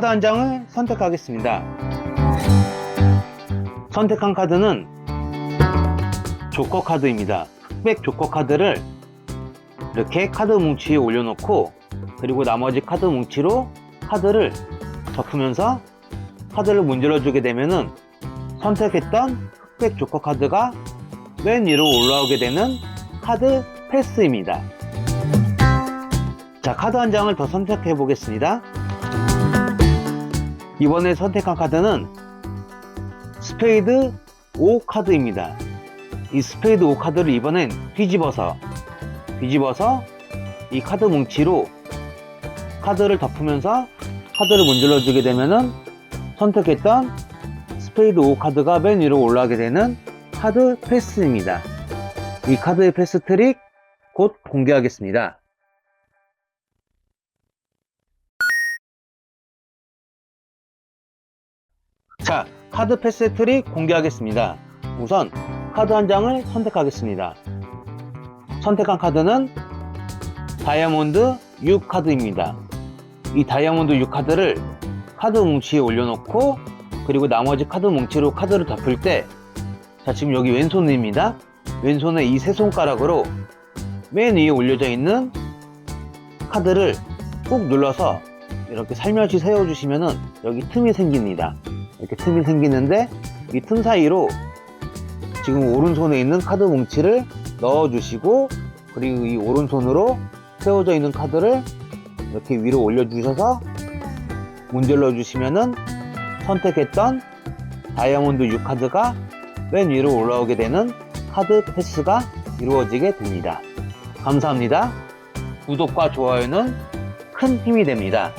카드 한 장을 선택하겠습니다. 선택한 카드는 조커 카드입니다. 흑백 조커 카드를 이렇게 카드 뭉치에 올려놓고, 그리고 나머지 카드 뭉치로 카드를 덮으면서 카드를 문질러 주게 되면은 선택했던 흑백 조커 카드가 맨 위로 올라오게 되는 카드 패스입니다. 자, 카드 한 장을 더 선택해 보겠습니다. 이번에 선택한 카드는 스페이드 5 카드입니다. 이 스페이드 5 카드를 이번엔 뒤집어서 이 카드 뭉치로 카드를 덮으면서 카드를 문질러 주게 되면은 선택했던 스페이드 5 카드가 맨 위로 올라가게 되는 카드 패스입니다. 이 카드의 패스 트릭 곧 공개하겠습니다. 자, 카드 패스 트릭 공개하겠습니다. 우선 카드 한 장을 선택하겠습니다. 선택한 카드는 다이아몬드 6 카드입니다. 이 다이아몬드 6 카드를 카드 뭉치에 올려놓고, 그리고 나머지 카드 뭉치로 카드를 덮을 때, 자, 지금 여기 왼손입니다. 왼손에 이 세 손가락으로 맨 위에 올려져 있는 카드를 꾹 눌러서 이렇게 살며시 세워주시면은 여기 틈이 생깁니다. 이렇게 틈이 생기는데, 이 틈 사이로 지금 오른손에 있는 카드 뭉치를 넣어주시고, 그리고 이 오른손으로 세워져 있는 카드를 이렇게 위로 올려주셔서 문질러 주시면은 선택했던 다이아몬드 6 카드가 맨 위로 올라오게 되는 카드 패스가 이루어지게 됩니다. 감사합니다. 구독과 좋아요는 큰 힘이 됩니다.